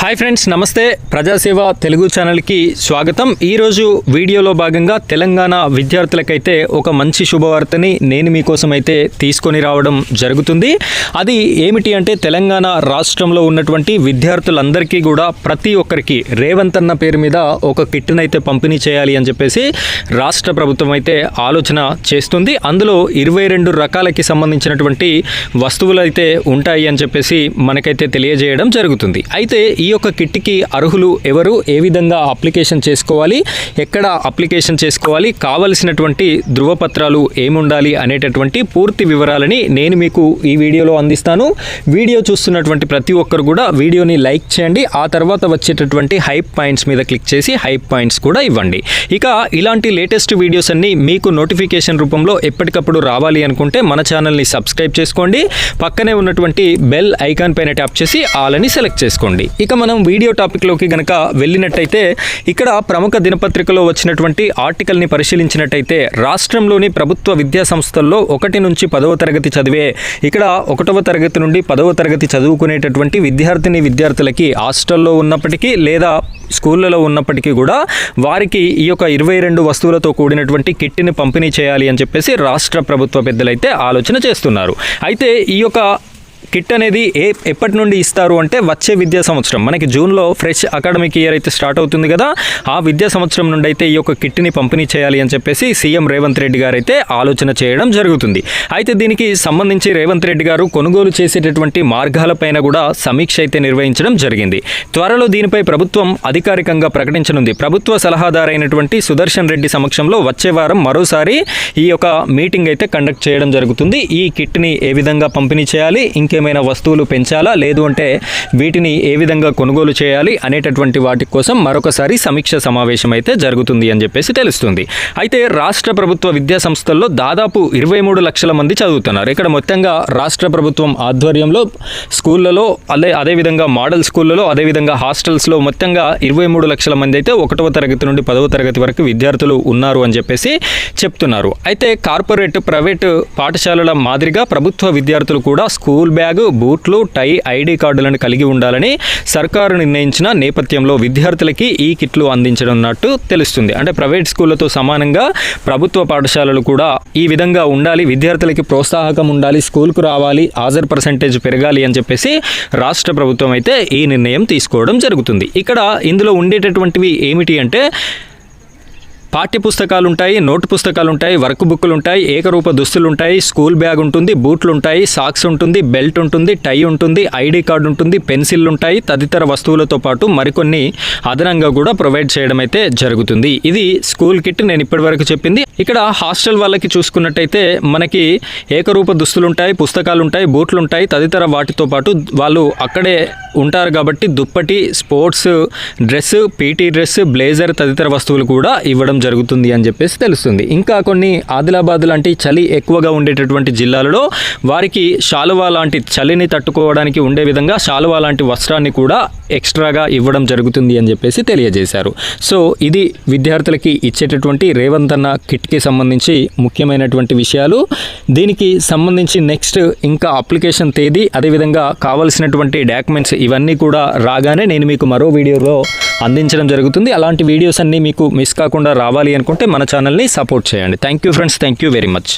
Hi friends, నమస్తే. ప్రజాసేవ తెలుగు ఛానల్కి స్వాగతం. ఈరోజు వీడియోలో భాగంగా తెలంగాణ విద్యార్థులకైతే ఒక మంచి శుభవార్తని నేను మీకోసం అయితే తీసుకొని రావడం జరుగుతుంది. అది ఏమిటి అంటే, తెలంగాణ రాష్ట్రంలో ఉన్నటువంటి విద్యార్థులందరికీ కూడా ప్రతి ఒక్కరికి రేవంత్ అన్న పేరు మీద ఒక కిట్ని అయితే పంపిణీ చేయాలి అని చెప్పేసి రాష్ట్ర ప్రభుత్వం అయితే ఆలోచన చేస్తుంది. అందులో 22 రకాలకి సంబంధించినటువంటి వస్తువులు అయితే ఉంటాయి అని చెప్పేసి మనకైతే తెలియజేయడం జరుగుతుంది. అయితే ఈ యొక్క కిట్కి అర్హులు ఎవరు, ఏ విధంగా అప్లికేషన్ చేసుకోవాలి, ఎక్కడ అప్లికేషన్ చేసుకోవాలి, కావలసినటువంటి ధృవపత్రాలు ఏముండాలి అనేటటువంటి పూర్తి వివరాలని నేను మీకు ఈ వీడియోలో అందిస్తాను. వీడియో చూస్తున్నటువంటి ప్రతి ఒక్కరు కూడా వీడియోని లైక్ చేయండి. ఆ తర్వాత వచ్చేటటువంటి హైప్ పాయింట్స్ మీద క్లిక్ చేసి హైప్ పాయింట్స్ కూడా ఇవ్వండి. ఇక ఇలాంటి లేటెస్ట్ వీడియోస్ అన్ని మీకు నోటిఫికేషన్ రూపంలో ఎప్పటికప్పుడు రావాలి అనుకుంటే మన ఛానల్ని సబ్స్క్రైబ్ చేసుకోండి. పక్కనే ఉన్నటువంటి బెల్ ఐకాన్ పైన ట్యాప్ చేసి ఆల్ అని సెలెక్ట్ చేసుకోండి. ఇక మనం వీడియో టాపిక్లోకి గనక వెళ్ళినట్టయితే, ఇక్కడ ప్రముఖ దినపత్రికలో వచ్చినటువంటి ఆర్టికల్ని పరిశీలించినట్టయితే, రాష్ట్రంలోని ప్రభుత్వ విద్యా సంస్థల్లో 1 నుంచి 10వ తరగతి చదివే, ఇక్కడ 1వ తరగతి నుండి 10వ తరగతి చదువుకునేటటువంటి విద్యార్థులకి హాస్టల్లో ఉన్నప్పటికీ లేదా స్కూళ్ళలో ఉన్నప్పటికీ కూడా వారికి ఈ యొక్క 22 వస్తువులతో కూడినటువంటి కిట్ని పంపిణీ చేయాలి అని చెప్పేసి రాష్ట్ర ప్రభుత్వ పెద్దలైతే ఆలోచన చేస్తున్నారు. అయితే ఈ యొక్క కిట్ అనేది ఎప్పటి నుండి ఇస్తారు అంటే, వచ్చే విద్యా సంవత్సరం మనకి జూన్లో ఫ్రెష్ అకాడమిక్ ఇయర్ అయితే స్టార్ట్ అవుతుంది కదా, ఆ విద్యా సంవత్సరం నుండి అయితే ఈ యొక్క కిట్ని పంపిణీ చేయాలి అని చెప్పేసి సీఎం రేవంత్ రెడ్డి గారు అయితే ఆలోచన చేయడం జరుగుతుంది. అయితే దీనికి సంబంధించి రేవంత్ రెడ్డి గారు కొనుగోలు చేసేటటువంటి మార్గాలపైన కూడా సమీక్ష అయితే నిర్వహించడం జరిగింది. త్వరలో దీనిపై ప్రభుత్వం అధికారికంగా ప్రకటించనుంది. ప్రభుత్వ సలహాదారైనటువంటి సుదర్శన్ రెడ్డి సమక్షంలో వచ్చే వారం మరోసారి ఈ యొక్క మీటింగ్ అయితే కండక్ట్ చేయడం జరుగుతుంది. ఈ కిట్ని ఏ విధంగా పంపిణీ చేయాలి, ఇంకేమైనా వస్తువులు పెంచాలా, లేదు అంటే వీటిని ఏ విధంగా కొనుగోలు చేయాలి అనేటటువంటి వాటి కోసం మరొకసారి సమీక్ష సమావేశం అయితే జరుగుతుంది అని చెప్పేసి తెలుస్తుంది. అయితే రాష్ట్ర ప్రభుత్వ విద్యా సంస్థల్లో దాదాపు 23 లక్షల మంది చదువుతున్నారు. ఇక్కడ మొత్తంగా రాష్ట్ర ప్రభుత్వం ఆధ్వర్యంలో స్కూళ్ళలో అదేవిధంగా మోడల్ స్కూళ్ళలో అదేవిధంగా హాస్టల్స్లో మొత్తంగా 23 లక్షల మంది అయితే 1వ తరగతి నుండి 10వ తరగతి వరకు విద్యార్థులు ఉన్నారు అని చెప్పేసి చెప్తున్నారు. అయితే కార్పొరేట్, ప్రైవేట్ పాఠశాలల మాదిరిగా ప్రభుత్వ విద్యార్థులు కూడా స్కూల్ బ్యాగ్, బూట్లు, టై, ఐడి కార్డులను కలిగి ఉండాలని సర్కారు నిర్ణయించిన నేపథ్యంలో విద్యార్థులకి ఈ కిట్లు అందించనున్నట్టు తెలుస్తుంది. అంటే ప్రైవేట్ స్కూళ్లతో సమానంగా ప్రభుత్వ పాఠశాలలు కూడా ఈ విధంగా ఉండాలి, విద్యార్థులకి ప్రోత్సాహకం ఉండాలి, స్కూల్కు రావాలి, హాజరు పర్సెంటేజ్ పెరగాలి అని చెప్పేసి రాష్ట్ర ప్రభుత్వం అయితే ఈ నిర్ణయం తీసుకోవడం జరుగుతుంది. ఇక్కడ ఇందులో ఉండేటటువంటివి ఏమిటి అంటే, పాఠ్య పుస్తకాలు ఉంటాయి, నోటు పుస్తకాలు ఉంటాయి, వర్క్ బుక్లు ఉంటాయి, ఏకరూప దుస్తులు ఉంటాయి, స్కూల్ బ్యాగ్ ఉంటుంది, బూట్లు ఉంటాయి, సాక్స్ ఉంటుంది, బెల్ట్ ఉంటుంది, టై ఉంటుంది, ఐడి కార్డు ఉంటుంది, పెన్సిల్ ఉంటాయి, తదితర వస్తువులతో పాటు మరికొన్ని అదనంగా కూడా ప్రొవైడ్ చేయడం అయితే జరుగుతుంది. ఇది స్కూల్ కిట్ నేను ఇప్పటివరకు చెప్పింది. ఇక్కడ హాస్టల్ వాళ్ళకి చూసుకున్నట్టయితే మనకి ఏకరూప దుస్తులు ఉంటాయి, పుస్తకాలు ఉంటాయి, బూట్లు ఉంటాయి, తదితర వాటితో పాటు వాళ్ళు అక్కడే ఉంటారు కాబట్టి దుప్పటి, sports dress, PT dress, blazer తదితర వస్తువులు కూడా ఇవ్వడం జరుగుతుంది అని చెప్పేసి తెలుస్తుంది. ఇంకా కొన్ని ఆదిలాబాద్ లాంటి చలి ఎక్కువగా ఉండేటటువంటి జిల్లాలలో వారికి శాలువా లాంటి చలిని తట్టుకోవడానికి ఉండే విధంగా శాలువా లాంటి వస్త్రాన్ని కూడా ఎక్స్ట్రాగా ఇవ్వడం జరుగుతుంది అని చెప్పేసి తెలియజేశారు. సో ఇది విద్యార్థులకి ఇచ్చేటటువంటి రేవంత్ అన్న కిట్కి సంబంధించి ముఖ్యమైనటువంటి విషయాలు. దీనికి సంబంధించి నెక్స్ట్ ఇంకా అప్లికేషన్ తేదీ, అదేవిధంగా కావాల్సినటువంటి డాక్యుమెంట్స్ ఇవన్నీ కూడా రాగానే నేను మీకు మరో వీడియోలో అందించడం జరుగుతుంది. అలాంటి వీడియోస్ అన్నీ మీకు మిస్ కాకుండా రావాలి అనుకుంటే మన ఛానల్ని సపోర్ట్ చేయండి. Thank you friends, thank you very much.